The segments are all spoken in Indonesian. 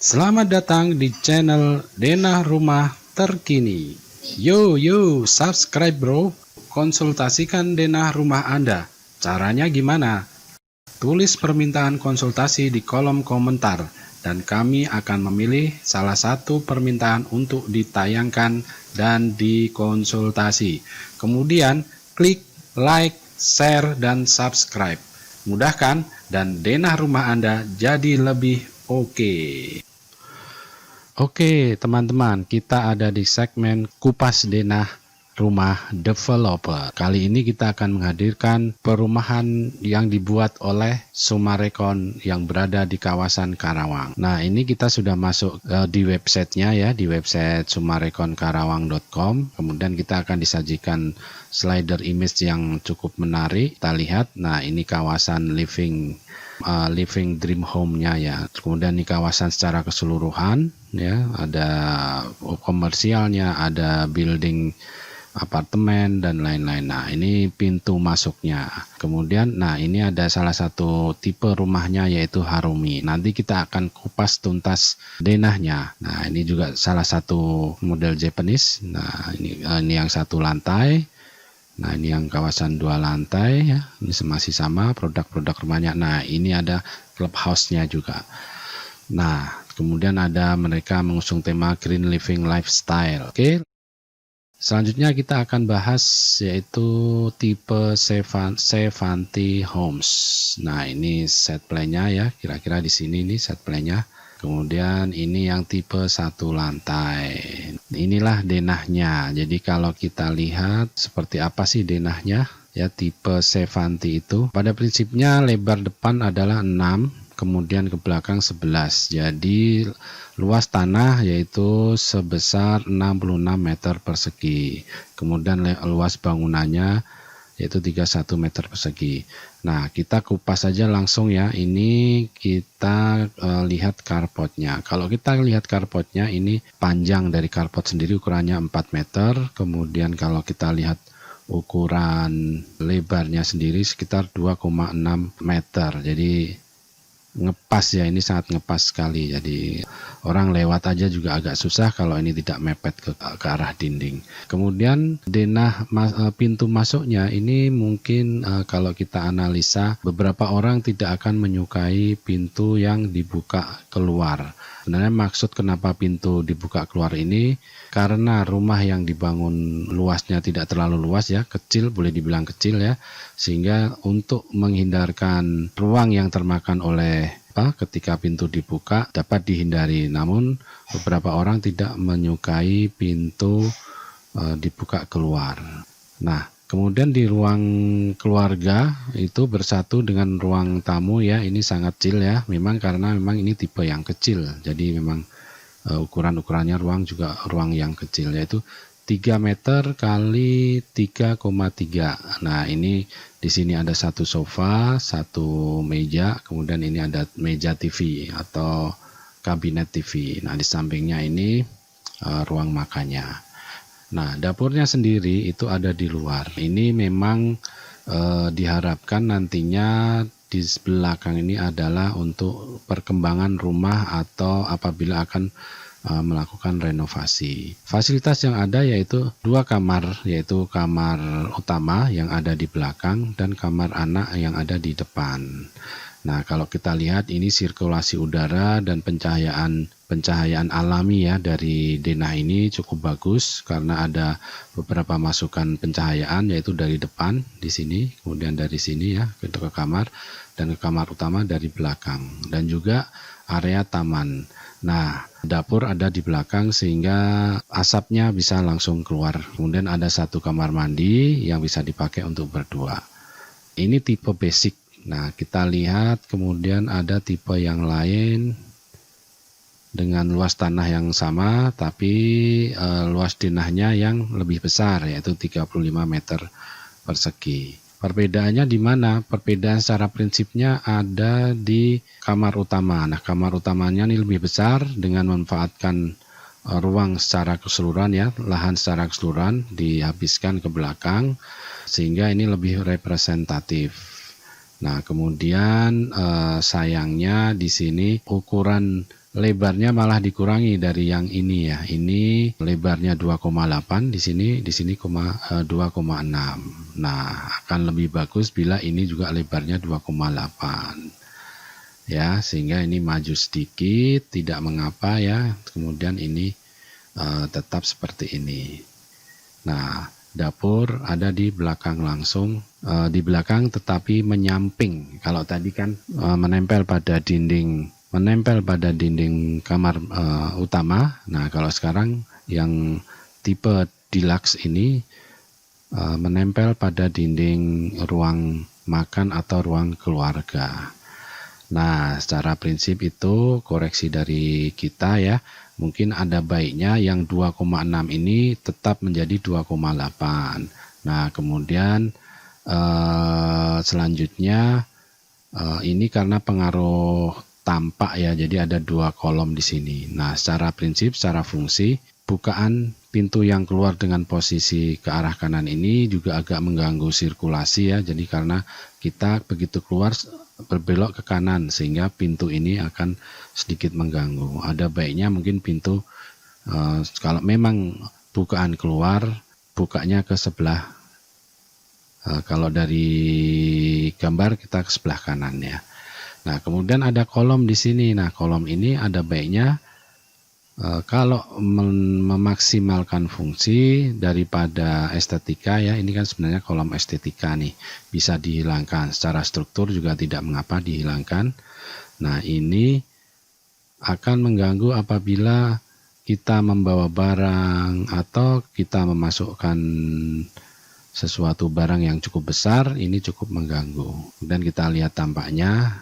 Selamat datang di channel Denah Rumah Terkini. Yo, subscribe bro. Konsultasikan denah rumah Anda. Caranya gimana? Tulis permintaan konsultasi di kolom komentar dan kami akan memilih salah satu permintaan untuk ditayangkan dan dikonsultasi. Kemudian klik like, share, dan subscribe. Mudah kan? Dan denah rumah Anda jadi lebih oke. Oke teman-teman, kita ada di segmen kupas denah rumah developer. Kali ini kita akan menghadirkan perumahan yang dibuat oleh Sumarekon yang berada di kawasan Karawang. Nah, ini kita sudah masuk di websitenya ya, di website sumarekonkarawang.com. Kemudian kita akan disajikan slider image yang cukup menarik. Kita lihat, nah ini kawasan living dream home-nya ya. Kemudian di kawasan secara keseluruhan ya, ada komersialnya, ada building apartemen dan lain-lain. Nah, ini pintu masuknya. Kemudian, nah ini ada salah satu tipe rumahnya yaitu Harumi. Nanti kita akan kupas tuntas denahnya. Nah, ini juga salah satu model Japanese. Nah, ini yang satu lantai. Nah, ini yang kawasan 2 lantai ya. Ini masih sama produk-produk rumahnya. Nah, ini ada clubhouse-nya juga. Nah, kemudian ada mereka mengusung tema Green Living Lifestyle. Oke. Selanjutnya kita akan bahas yaitu tipe Sevanti Homes. Nah, ini set plan-nya ya, kira-kira di sini nih set plan-nya. Kemudian ini yang tipe 1 lantai. Inilah denahnya. Jadi kalau kita lihat seperti apa sih denahnya ya, tipe Sevanti itu. Pada prinsipnya lebar depan adalah 6, kemudian ke belakang 11. Jadi luas tanah yaitu sebesar 66 meter persegi. Kemudian luas bangunannya yaitu 31 meter persegi. Nah, kita kupas saja langsung ya. Ini kita lihat carportnya. Kalau kita lihat carportnya, ini panjang dari carport sendiri ukurannya 4 meter. Kemudian kalau kita lihat ukuran lebarnya sendiri sekitar 2,6 meter. Jadi ngepas ya, ini sangat ngepas sekali. Jadi orang lewat aja juga agak susah kalau ini tidak mepet ke arah dinding. Kemudian denah pintu masuknya ini mungkin kalau kita analisa, beberapa orang tidak akan menyukai pintu yang dibuka keluar. Sebenarnya maksud kenapa pintu dibuka keluar ini karena rumah yang dibangun luasnya tidak terlalu luas ya, kecil, boleh dibilang kecil ya, sehingga untuk menghindarkan ruang yang termakan oleh ketika pintu dibuka dapat dihindari. Namun beberapa orang tidak menyukai pintu dibuka keluar. Nah, kemudian di ruang keluarga itu bersatu dengan ruang tamu ya, ini sangat kecil ya, memang karena memang ini tipe yang kecil. Jadi memang ukurannya ruang juga ruang yang kecil, yaitu 3 meter kali 3,3. Nah, ini di sini ada satu sofa, satu meja, kemudian ini ada meja TV atau kabinet TV. Nah, di sampingnya ini ruang makannya. Nah, dapurnya sendiri itu ada di luar. Ini memang diharapkan nantinya di belakang ini adalah untuk perkembangan rumah atau apabila akan melakukan renovasi. Fasilitas yang ada yaitu 2 kamar, yaitu kamar utama yang ada di belakang dan kamar anak yang ada di depan. Nah, kalau kita lihat ini sirkulasi udara dan pencahayaan alami ya dari denah ini cukup bagus karena ada beberapa masukan pencahayaan yaitu dari depan di sini, kemudian dari sini ya ke kamar, dan ke kamar utama dari belakang, dan juga area taman. Nah, dapur ada di belakang sehingga asapnya bisa langsung keluar. Kemudian ada satu kamar mandi yang bisa dipakai untuk berdua. Ini tipe basic. Nah, kita lihat kemudian ada tipe yang lain dengan luas tanah yang sama tapi luas denahnya yang lebih besar yaitu 35 meter persegi. Perbedaannya di mana? Perbedaan secara prinsipnya ada di kamar utama. Nah, kamar utamanya ini lebih besar dengan memanfaatkan ruang secara keseluruhan ya, lahan secara keseluruhan dihabiskan ke belakang sehingga ini lebih representatif. Nah, kemudian sayangnya di sini ukuran lebarnya malah dikurangi dari yang ini ya. Ini lebarnya 2,8, di sini 2,6. Nah, akan lebih bagus bila ini juga lebarnya 2,8. Ya, sehingga ini maju sedikit, tidak mengapa ya. Kemudian ini tetap seperti ini. Nah, dapur ada di belakang langsung, di belakang tetapi menyamping. Kalau tadi kan menempel pada dinding kamar utama. Nah, kalau sekarang yang tipe deluxe ini menempel pada dinding ruang makan atau ruang keluarga. Nah, secara prinsip itu koreksi dari kita ya. Mungkin ada baiknya yang 2,6 ini tetap menjadi 2,8. Nah, kemudian selanjutnya ini karena pengaruh tampak ya, jadi ada 2 kolom di sini. Nah, secara prinsip, secara fungsi, bukaan pintu yang keluar dengan posisi ke arah kanan ini juga agak mengganggu sirkulasi ya. Jadi karena kita begitu keluar berbelok ke kanan sehingga pintu ini akan sedikit mengganggu. Ada baiknya mungkin pintu kalau memang bukaan keluar, bukanya ke sebelah. Kalau dari gambar kita ke sebelah kanan ya. Nah, kemudian ada kolom di sini. Nah, kolom ini ada baiknya kalau memaksimalkan fungsi daripada estetika ya, ini kan sebenarnya kolom estetika nih, bisa dihilangkan. Secara struktur juga tidak mengapa dihilangkan. Nah, ini akan mengganggu apabila kita membawa barang atau kita memasukkan sesuatu barang yang cukup besar, ini cukup mengganggu. Dan kita lihat tampaknya.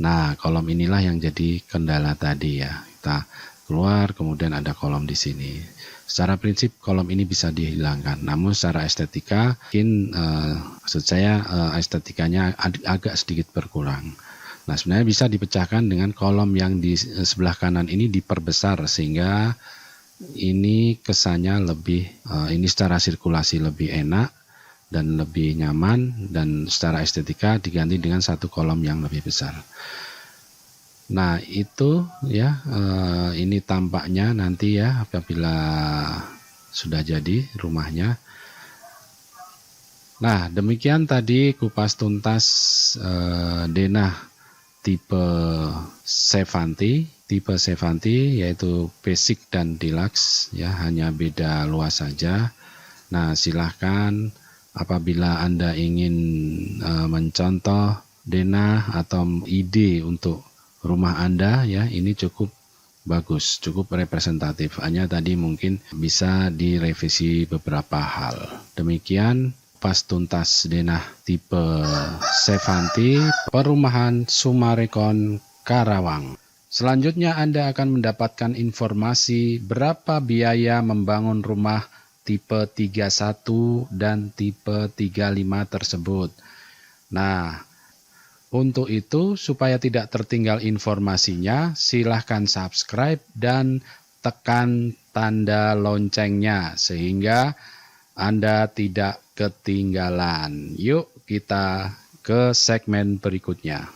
Nah, kolom inilah yang jadi kendala tadi ya. Kita keluar, kemudian ada kolom di sini. Secara prinsip kolom ini bisa dihilangkan, namun secara estetika mungkin maksud saya estetikanya agak sedikit berkurang. Nah, sebenarnya bisa dipecahkan dengan kolom yang di sebelah kanan ini diperbesar sehingga ini kesannya lebih ini secara sirkulasi lebih enak dan lebih nyaman, dan secara estetika diganti dengan satu kolom yang lebih besar. Nah, itu ya, ini tampaknya nanti ya apabila sudah jadi rumahnya. Nah, demikian tadi kupas tuntas denah tipe Sevanti yaitu basic dan deluxe ya, hanya beda luas saja. Nah, silahkan apabila Anda ingin mencontoh denah atau ide untuk rumah Anda ya, ini cukup bagus, cukup representatif. Hanya tadi mungkin bisa direvisi beberapa hal. Demikian kupas tuntas denah tipe Sevanti, Perumahan Summarecon, Karawang. Selanjutnya Anda akan mendapatkan informasi berapa biaya membangun rumah tipe 31 dan tipe 35 tersebut. Nah, untuk itu, supaya tidak tertinggal informasinya, silahkan subscribe dan tekan tanda loncengnya sehingga Anda tidak ketinggalan. Yuk kita ke segmen berikutnya.